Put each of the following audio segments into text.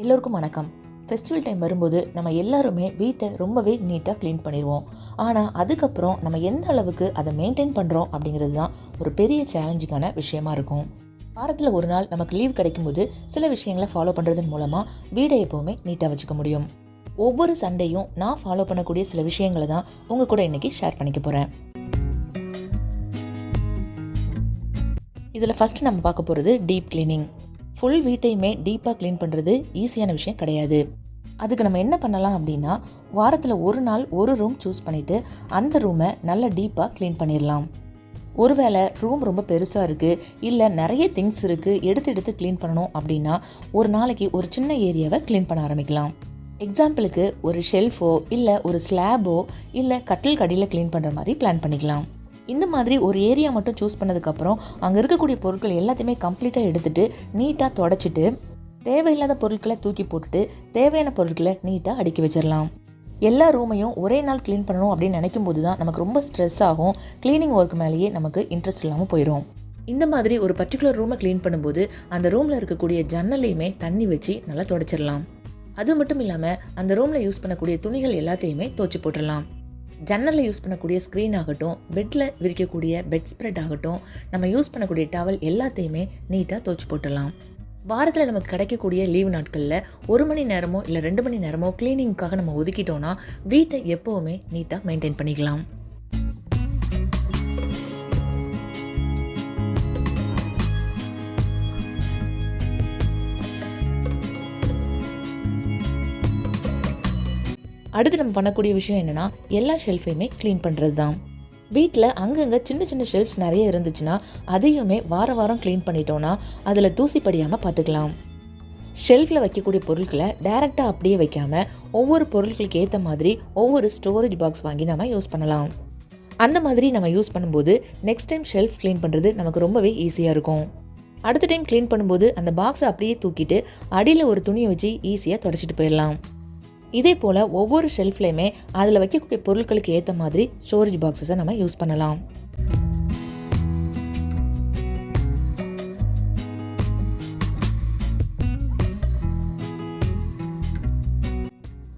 எல்லோருக்கும் வணக்கம். Festival time வரும்போது நம்ம எல்லாருமே வீட்டை ரொம்பவே நீட்டாக க்ளீன் பண்ணிடுவோம். ஆனால் அதுக்கப்புறம் நம்ம எந்த அளவுக்கு அதை மெயின்டைன் பண்ணுறோம் அப்படிங்கிறது தான் ஒரு பெரிய சேலஞ்சிங்கான விஷயமா இருக்கும். வாரத்தில் ஒரு நாள் நமக்கு லீவ் கிடைக்கும்போது சில விஷயங்களை ஃபாலோ பண்ணுறதன் மூலமாக வீடை எப்போவுமே நீட்டாக வச்சுக்க முடியும். ஒவ்வொரு சண்டேயும் நான் ஃபாலோ பண்ணக்கூடிய சில விஷயங்களை தான் உங்கள் கூட இன்றைக்கி ஷேர் பண்ணிக்க போகிறேன். இதில் ஃபஸ்ட்டு நம்ம பார்க்க போகிறது டீப் கிளீனிங். ஃபுல் வீட்டையுமே டீப்பாக க்ளீன் பண்ணுறது ஈஸியான விஷயம் கிடையாது. அதுக்கு நம்ம என்ன பண்ணலாம் அப்படின்னா, வாரத்தில் ஒரு நாள் ஒரு ரூம் சூஸ் பண்ணிவிட்டு அந்த ரூமை நல்லா டீப்பாக க்ளீன் பண்ணிடலாம். ஒருவேளை ரூம் ரொம்ப பெருசாக இருக்குது, இல்லை நிறைய திங்ஸ் இருக்குது, எடுத்து க்ளீன் பண்ணணும் அப்படின்னா ஒரு நாளைக்கு ஒரு சின்ன ஏரியாவை க்ளீன் பண்ண ஆரம்பிக்கலாம். எக்ஸாம்பிளுக்கு ஒரு ஷெல்ஃபோ இல்லை ஒரு ஸ்லாபோ இல்லை கட்டில் கடியில் க்ளீன் பண்ணுற மாதிரி பிளான் பண்ணிக்கலாம். இந்த மாதிரி ஒரு ஏரியா மட்டும் சூஸ் பண்ணதுக்கப்புறம் அங்கே இருக்கக்கூடிய பொருட்கள் எல்லாத்தையுமே கம்ப்ளீட்டாக எடுத்துகிட்டு நீட்டாக தொடச்சிட்டு தேவையில்லாத பொருட்களை தூக்கி போட்டுட்டு தேவையான பொருட்களை நீட்டாக அடுக்கி வச்சிடலாம். எல்லா ரூமையும் ஒரே நாள் க்ளீன் பண்ணணும் அப்படின்னு நினைக்கும் போது தான் நமக்கு ரொம்ப ஸ்ட்ரெஸ் ஆகும். க்ளீனிங் ஒர்க் மேலேயே நமக்கு இன்ட்ரெஸ்ட் இல்லாமல் போயிடும். இந்த மாதிரி ஒரு பர்டிகுலர் ரூமை க்ளீன் பண்ணும்போது அந்த ரூமில் இருக்கக்கூடிய ஜன்னலையுமே தண்ணி வச்சு நல்லா தொடச்சிடலாம். அது மட்டும் இல்லாமல் அந்த ரூமில் யூஸ் பண்ணக்கூடிய துணிகள் எல்லாத்தையுமே துவைச்சி போட்டுடலாம். ஜன்னலில் யூஸ் பண்ணக்கூடிய ஸ்க்ரீன் ஆகட்டும், பெட்டில் விரிக்கக்கூடிய பெட் ஸ்ப்ரெட் ஆகட்டும், நம்ம யூஸ் பண்ணக்கூடிய டவல் எல்லாத்தையுமே நீட்டாக துவைச்சி போட்டுடலாம். வாரத்தில் நமக்கு கிடைக்கக்கூடிய லீவ் நாட்களில் 1 மணி நேரமோ இல்லை 2 மணி நேரமோ க்ளீனிங்காக நம்ம ஒதுக்கிட்டோன்னா வீட்டை எப்போவுமே நீட்டாக மெயின்டைன் பண்ணிக்கலாம். அடுத்து நம்ம பண்ணக்கூடிய விஷயம் என்னென்னா, எல்லா ஷெல்ஃபையுமே க்ளீன் பண்ணுறது தான். வீட்டில் அங்கங்கே சின்ன சின்ன ஷெல்ஃப்ஸ் நிறைய இருந்துச்சுன்னா அதையுமே வாரம் க்ளீன் பண்ணிட்டோன்னா அதில் தூசி படியாமல் பார்த்துக்கலாம். ஷெல்ஃபில் வைக்கக்கூடிய பொருட்களை டைரெக்டாக அப்படியே வைக்காமல் ஒவ்வொரு பொருட்களுக்கு ஏற்ற மாதிரி ஒவ்வொரு ஸ்டோரேஜ் பாக்ஸ் வாங்கி நம்ம யூஸ் பண்ணலாம். அந்த மாதிரி நம்ம யூஸ் பண்ணும்போது நெக்ஸ்ட் டைம் ஷெல்ஃப் க்ளீன் பண்ணுறது நமக்கு ரொம்பவே ஈஸியாக இருக்கும். அடுத்த டைம் க்ளீன் பண்ணும்போது அந்த பாக்ஸை அப்படியே தூக்கிட்டு அடியில் ஒரு துணியை வச்சு ஈஸியாக தொடச்சிட்டு போயிடலாம். இதே போல் ஒவ்வொரு ஷெல்ஃப்லையுமே அதில் வைக்கக்கூடிய பொருட்களுக்கு ஏற்ற மாதிரி ஸ்டோரேஜ் பாக்ஸஸை நம்ம யூஸ் பண்ணலாம்.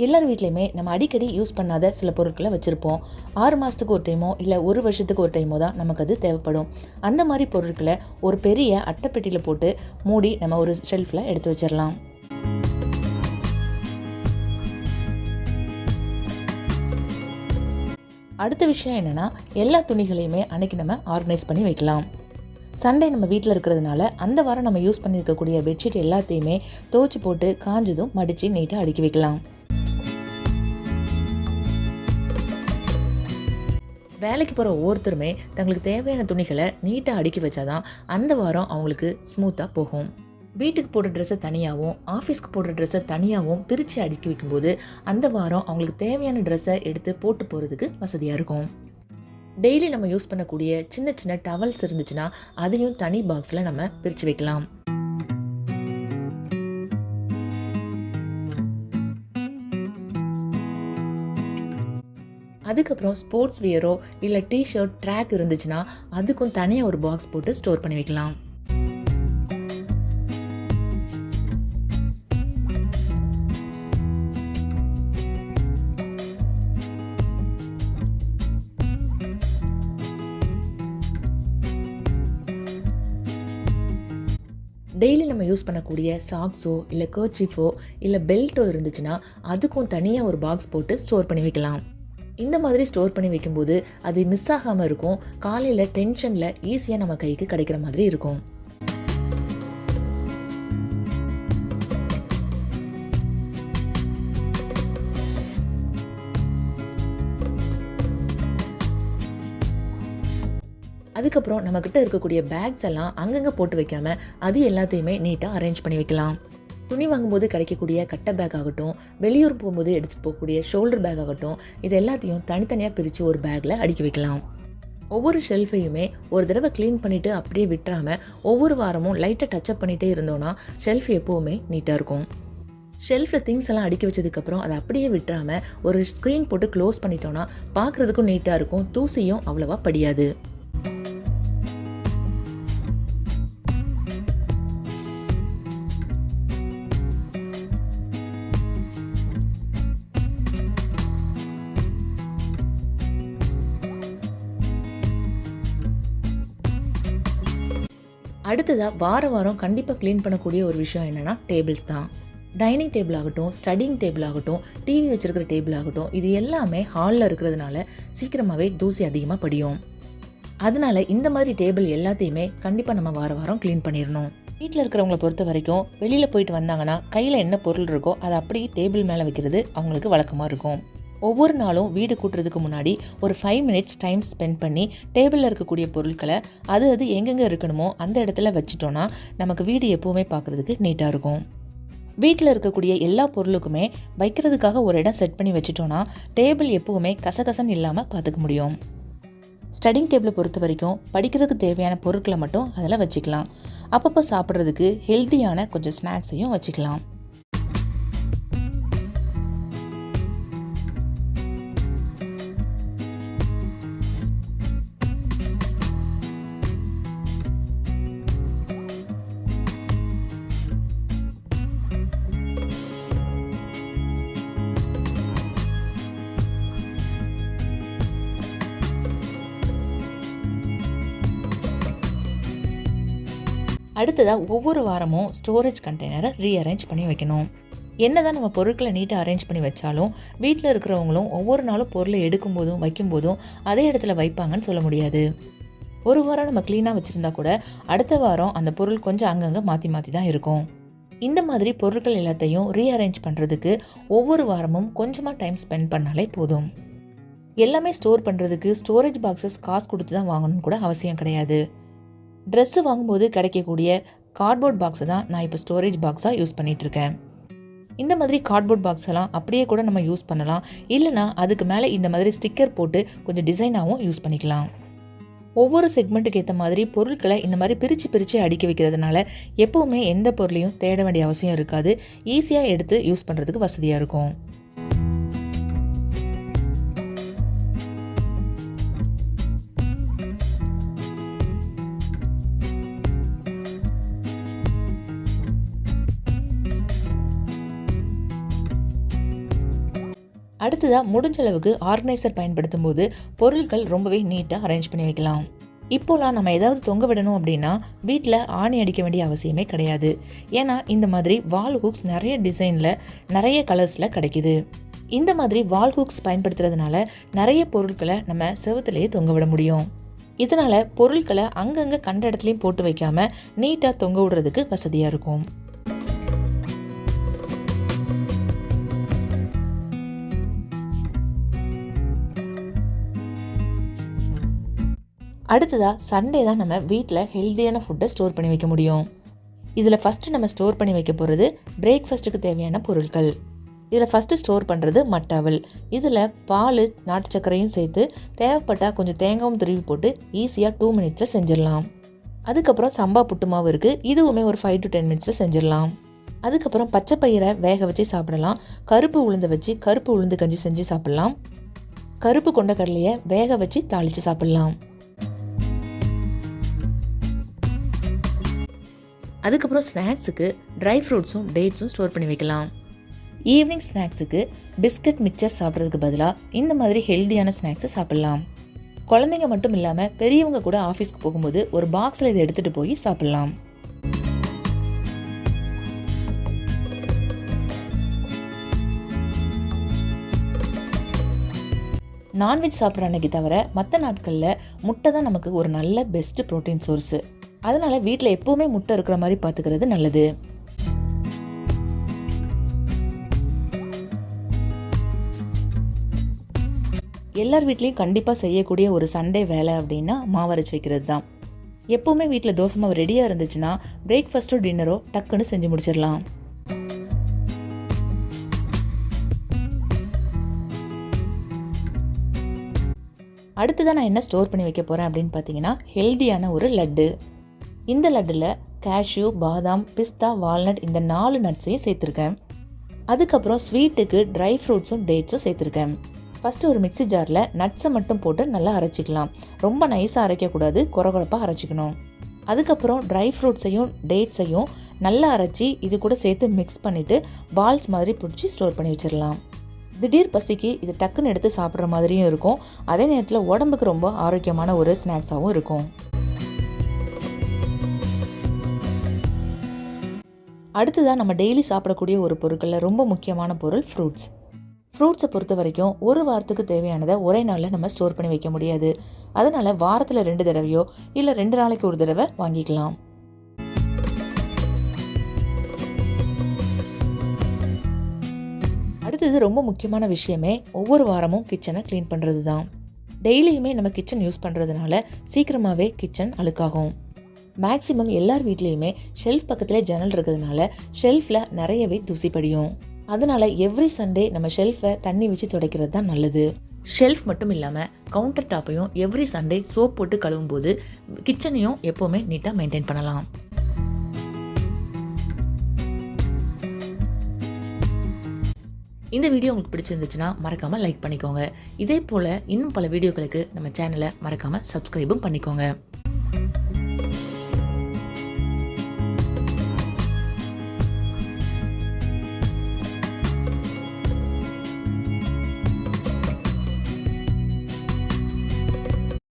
எல்லார் வீட்லையுமே நம்ம அடிக்கடி யூஸ் பண்ணாத சில பொருட்களை வச்சுருப்போம். 6 மாதத்துக்கு ஒரு டைமோ இல்லை 1 வருஷத்துக்கு ஒரு டைமோ தான் நமக்கு அது தேவைப்படும். அந்த மாதிரி பொருட்களை ஒரு பெரிய அட்டைப்பெட்டியில் போட்டு மூடி நம்ம ஒரு ஷெல்ஃபில் எடுத்து வச்சிடலாம். அடுத்த விஷயம் என்னென்னா, எல்லா துணிகளையுமே அன்றைக்கி நம்ம ஆர்கனைஸ் பண்ணி வைக்கலாம். சண்டே நம்ம வீட்டில் இருக்கிறதுனால அந்த வாரம் நம்ம யூஸ் பண்ணியிருக்கக்கூடிய பெட்ஷீட் எல்லாத்தையுமே துவைச்சி போட்டு காஞ்சதும் மடித்து நீட்டாக அடுக்கி வைக்கலாம். வேலைக்கு போகிற ஒவ்வொருத்தருமே தங்களுக்கு தேவையான துணிகளை நீட்டாக அடுக்கி வச்சாதான் அந்த வாரம் அவங்களுக்கு ஸ்மூத்தாக போகும். வீட்டுக்கு போடுற ட்ரெஸ்ஸை தனியாகவும் ஆஃபீஸ்க்கு போடுற ட்ரெஸ்ஸை தனியாகவும் பிரித்து அடுக்கி வைக்கும்போது அந்த வாரம் அவங்களுக்கு தேவையான ட்ரெஸ்ஸை எடுத்து போட்டு போகிறதுக்கு வசதியாக இருக்கும். டெய்லி நம்ம யூஸ் பண்ணக்கூடிய சின்ன சின்ன டவல்ஸ் இருந்துச்சுன்னா அதையும் தனி பாக்ஸில் நம்ம பிரித்து வைக்கலாம். அதுக்கப்புறம் ஸ்போர்ட்ஸ் வியரோ இல்லை டிஷர்ட் ட்ராக் இருந்துச்சுன்னா அதுக்கும் தனியாக ஒரு பாக்ஸ் போட்டு ஸ்டோர் பண்ணி வைக்கலாம். டெய்லி நம்ம யூஸ் பண்ணக்கூடிய சாக்ஸோ இல்லை கர்ச்சீஃபோ இல்லை பெல்ட்டோ இருந்துச்சுன்னா அதுக்கும் தனியாக ஒரு பாக்ஸ் போட்டு ஸ்டோர் பண்ணி வைக்கலாம். இந்த மாதிரி ஸ்டோர் பண்ணி வைக்கும்போது அது மிஸ் ஆகாமல் இருக்கும். காலையில் டென்ஷனில் ஈஸியாக நம்ம கைக்கு கிடைக்கிற மாதிரி இருக்கும். அதுக்கப்புறம் நம்மக்கிட்ட இருக்கக்கூடிய பேக்ஸ் எல்லாம் அங்கங்கே போட்டு வைக்காமல் அது எல்லாத்தையுமே நீட்டாக அரேஞ்ச் பண்ணி வைக்கலாம். துணி வாங்கும்போது கிடைக்கக்கூடிய கட்டை பேக் ஆகட்டும், வெளியூர் போகும்போது எடுத்துகிட்டு போகக்கூடிய ஷோல்டர் பேக் ஆகட்டும், இது எல்லாத்தையும் தனித்தனியாக பிரித்து ஒரு பேக்கில் அடுக்கி வைக்கலாம். ஒவ்வொரு ஷெல்ஃபையுமே ஒரு தடவை க்ளீன் பண்ணிவிட்டு அப்படியே விட்டுறாமல் ஒவ்வொரு வாரமும் லைட்டாக டச்சப் பண்ணிகிட்டே இருந்தோன்னா ஷெல்ஃப் எப்போவுமே நீட்டாக இருக்கும். ஷெல்ஃபில் திங்ஸ் எல்லாம் அடுக்கி வச்சதுக்கப்புறம் அதை அப்படியே விட்டுறாமல் ஒரு ஸ்க்ரீன் போட்டு க்ளோஸ் பண்ணிட்டோன்னா பார்க்குறதுக்கும் நீட்டாக இருக்கும், தூசியும் அவ்வளோவா படியாது. அடுத்ததாக வாரம் கண்டிப்பாக க்ளீன் பண்ணக்கூடிய ஒரு விஷயம் என்னென்னா டேபிள்ஸ் தான். டைனிங் டேபிள் ஆகட்டும், ஸ்டடிங் டேபிள் ஆகட்டும், டிவி வச்சுருக்கிற டேபிள் ஆகட்டும், இது எல்லாமே ஹாலில் இருக்கிறதுனால சீக்கிரமாகவே தூசி அதிகமாக படியும். அதனால இந்த மாதிரி டேபிள் எல்லாத்தையுமே கண்டிப்பாக நம்ம வாரம் க்ளீன் பண்ணிடணும். வீட்டில் இருக்கிறவங்களை பொறுத்த வரைக்கும் வெளியில் போயிட்டு வந்தாங்கன்னா கையில் என்ன பொருள் இருக்கோ அதை அப்படியே டேபிள் மேலே வைக்கிறது அவங்களுக்கு வழக்கமாக இருக்கும். ஒவ்வொரு நாளும் வீடு கூட்டுறதுக்கு முன்னாடி ஒரு 5 minutes டைம் ஸ்பெண்ட் பண்ணி டேபிளில் இருக்கக்கூடிய பொருட்களை அது எங்கெங்கே இருக்கணுமோ அந்த இடத்துல வச்சுட்டோன்னா நமக்கு வீடு எப்போவுமே பார்க்குறதுக்கு நீட்டாக இருக்கும். வீட்டில் இருக்கக்கூடிய எல்லா பொருளுக்குமே வைக்கிறதுக்காக ஒரு இடம் செட் பண்ணி வச்சுட்டோன்னா டேபிள் எப்போவுமே கசகசன்னு இல்லாமல் பார்த்துக்க முடியும். ஸ்டடிங் டேபிளை பொறுத்த வரைக்கும் படிக்கிறதுக்கு தேவையான பொருட்களை மட்டும் அதில் வச்சுக்கலாம். அப்பப்போ சாப்பிட்றதுக்கு ஹெல்த்தியான கொஞ்சம் ஸ்நாக்ஸையும் வச்சுக்கலாம். அடுத்ததாக ஒவ்வொரு வாரமும் ஸ்டோரேஜ் கண்டெய்னரை ரீஅரேஞ்ச் பண்ணி வைக்கணும். என்னதான் நம்ம பொருட்களை நீட்டாக அரேஞ்ச் பண்ணி வச்சாலும் வீட்டில் இருக்கிறவங்களும் ஒவ்வொரு நாளும் பொருளை எடுக்கும்போதும் வைக்கும்போதும் அதே இடத்துல வைப்பாங்கன்னு சொல்ல முடியாது. ஒரு வாரம் நம்ம க்ளீனாக வச்சுருந்தா கூட அடுத்த வாரம் அந்த பொருள் கொஞ்சம் அங்கங்கே மாற்றி தான் இருக்கும். இந்த மாதிரி பொருட்கள் எல்லாத்தையும் ரீஅரேஞ்ச் பண்ணுறதுக்கு ஒவ்வொரு வாரமும் கொஞ்சமாக டைம் ஸ்பெண்ட் பண்ணாலே போதும். எல்லாமே ஸ்டோர் பண்ணுறதுக்கு ஸ்டோரேஜ் பாக்ஸஸ் காசு கொடுத்து தான் வாங்கணும்னு கூட அவசியம் கிடையாது. ட்ரெஸ்ஸு வாங்கும்போது கிடைக்கக்கூடிய கார்ட்போர்ட் பாக்ஸை தான் நான் இப்போ ஸ்டோரேஜ் பாக்ஸாக யூஸ் பண்ணிகிட்ருக்கேன். இந்த மாதிரி கார்ட்போர்ட் பாக்ஸ் எல்லாம் அப்படியே கூட நம்ம யூஸ் பண்ணலாம். இல்லைனா அதுக்கு மேலே இந்த மாதிரி ஸ்டிக்கர் போட்டு கொஞ்சம் டிசைனாகவும் யூஸ் பண்ணிக்கலாம். ஒவ்வொரு செக்மெண்ட்டுக்கு ஏற்ற மாதிரி பொருட்களை இந்த மாதிரி பிரித்து அடுக்கி வைக்கிறதுனால எப்போவுமே எந்த பொருளையும் தேட வேண்டிய அவசியம் இருக்காது. ஈஸியாக எடுத்து யூஸ் பண்ணுறதுக்கு வசதியாக இருக்கும். அடுத்ததாக முடிஞ்ச அளவுக்கு ஆர்கனைசர் பயன்படுத்தும் போது பொருட்கள் ரொம்பவே நீட்டாக அரேஞ்ச் பண்ணி வைக்கலாம். இப்போலாம் நம்ம ஏதாவது தொங்க விடணும் அப்படின்னா வீட்டில் ஆணி அடிக்க வேண்டிய அவசியமே கிடையாது. ஏன்னா இந்த மாதிரி வால் ஹூக்ஸ் நிறைய டிசைனில் நிறைய கலர்ஸில் கிடைக்குது. இந்த மாதிரி வால் ஹூக்ஸ் பயன்படுத்துறதுனால நிறைய பொருட்களை நம்ம செவுத்துலேயே தொங்க விட முடியும். இதனால் பொருட்களை அங்கங்கே கண்ட இடத்துலையும் போட்டு வைக்காமல் நீட்டாக தொங்க விடுறதுக்கு வசதியாக இருக்கும். அடுத்ததாக சண்டே தான் நம்ம வீட்டில் ஹெல்த்தியான ஃபுட்டை ஸ்டோர் பண்ணி வைக்க முடியும். இதில் ஃபஸ்ட்டு நம்ம ஸ்டோர் பண்ணி வைக்க போகிறது பிரேக்ஃபாஸ்ட்டுக்கு தேவையான பொருட்கள். இதில் ஃபஸ்ட்டு ஸ்டோர் பண்ணுறது மட்டவல். இதில் பால், நாட்டு சர்க்கரையும் சேர்த்து தேவைப்பட்டால் கொஞ்சம் தேங்காயும் துருவி போட்டு ஈஸியாக 2 minutesல செஞ்சிடலாம். அதுக்கப்புறம் சம்பா புட்டு மாவு இருக்குது, இதுவுமே ஒரு 5 to 10 minutesல செஞ்சிடலாம். அதுக்கப்புறம் பச்சை பயிரை வேக வச்சு சாப்பிடலாம். கருப்பு உளுந்தை வச்சு கருப்பு உளுந்து கஞ்சி செஞ்சு சாப்பிட்லாம். கருப்பு கொண்ட கடலையை வேக வச்சு தாளித்து சாப்பிட்லாம். அதுக்கப்புறம் ஸ்நாக்ஸுக்கு ட்ரை ஃப்ரூட்ஸும் டேட்ஸும் ஸ்டோர் பண்ணி வைக்கலாம். ஈவினிங் ஸ்நாக்ஸுக்கு பிஸ்கட் மிக்சர் சாப்பிட்றதுக்கு பதிலாக இந்த மாதிரி ஹெல்த்தியான ஸ்நாக்ஸை சாப்பிட்லாம். குழந்தைங்க மட்டும் இல்லாமல் பெரியவங்க கூட ஆஃபீஸ்க்கு போகும்போது ஒரு பாக்ஸில் இதை எடுத்துகிட்டு போய் சாப்பிட்லாம். நான்வெஜ் சாப்பிட்ற அன்னைக்கு தவிர மற்ற நாட்களில் முட்டை தான் நமக்கு ஒரு நல்ல பெஸ்ட்டு ப்ரோட்டீன் சோர்ஸு. அதனால் வீட்டில் எப்போவுமே முட்டை இருக்கிற மாதிரி பார்த்துக்கிறது நல்லது. எல்லார் வீட்லேயும் கண்டிப்பாக செய்யக்கூடிய ஒரு சண்டே வேலை அப்படின்னா மாவரைச்சி வைக்கிறது தான். எப்போவுமே வீட்டில் தோசை மாவு ரெடியாக இருந்துச்சுன்னா பிரேக்ஃபாஸ்ட்டோ டின்னரோ டக்குன்னு செஞ்சு முடிச்சிடலாம். அடுத்ததான் நான் என்ன ஸ்டோர் பண்ணி வைக்க போகிறேன் அப்படின்னு பார்த்தீங்கன்னா ஹெல்த்தியான ஒரு லட்டு. இந்த லட்டில் கேஷ்யூ, பாதாம், பிஸ்தா, வால்நட் இந்த 4 நட்ஸையும் சேர்த்துருக்கேன். அதுக்கப்புறம் ஸ்வீட்டுக்கு ட்ரை ஃப்ரூட்ஸும் டேட்ஸும் சேர்த்துருக்கேன். ஃபஸ்ட்டு ஒரு மிக்ஸி ஜாரில் நட்ஸை மட்டும் போட்டு நல்லா அரைச்சிக்கலாம். ரொம்ப நைஸாக அரைக்கக்கூடாது, குறகுறப்பாக அரைச்சிக்கணும். அதுக்கப்புறம் ட்ரை ஃப்ரூட்ஸையும் டேட்ஸையும் நல்லா அரைச்சி இது கூட சேர்த்து மிக்ஸ் பண்ணிவிட்டு பால்ஸ் மாதிரி பிடிச்சி ஸ்டோர் பண்ணி வச்சிடலாம். திடீர் பசிக்கு இது டக்குன்னு எடுத்து சாப்பிட்ற மாதிரியும் இருக்கும். அதே நேரத்தில் உடம்புக்கு ரொம்ப ஆரோக்கியமான ஒரு ஸ்நாக்ஸாகவும் இருக்கும். அடுத்ததாக நம்ம டெய்லி சாப்பிடக்கூடிய ஒரு பொருட்களில் ரொம்ப முக்கியமான பொருள் ஃப்ரூட்ஸ். ஃப்ரூட்ஸை பொறுத்த வரைக்கும் ஒரு வாரத்துக்கு தேவையானதை ஒரே நாளில் நம்ம ஸ்டோர் பண்ணி வைக்க முடியாது. அதனால் வாரத்தில் 2 தடவையோ இல்லை 2 நாளைக்கு ஒரு தடவை வாங்கிக்கலாம். அடுத்தது ரொம்ப முக்கியமான விஷயமே ஒவ்வொரு வாரமும் கிச்சனை க்ளீன் பண்ணுறது தான். டெய்லியுமே நம்ம கிச்சன் யூஸ் பண்ணுறதுனால சீக்கிரமாகவே கிச்சன் அழுக்காகும். மேக்ஸிமம் எல்லார் வீட்லேயுமே ஷெல்ஃப் பக்கத்துலேயே ஜன்னல் இருக்கிறதுனால ஷெல்ஃபில் நிறையவே தூசி படியும். அதனால் எவ்ரி சண்டே நம்ம ஷெல்ஃபை தண்ணி வச்சு துடைக்கிறது தான் நல்லது. ஷெல்ஃப் மட்டும் இல்லாமல் கவுண்டர் டாப்பையும் எவ்ரி சண்டே சோப் போட்டு கழுவும் போது கிச்சனையும் எப்போவுமே நீட்டாக மெயின்டைன் பண்ணலாம். இந்த வீடியோ உங்களுக்கு பிடிச்சிருந்துச்சுன்னா மறக்காமல் லைக் பண்ணிக்கோங்க. இதே போல் இன்னும் பல வீடியோக்களுக்கு நம்ம சேனலை மறக்காமல் சப்ஸ்கிரைபும் பண்ணிக்கோங்க.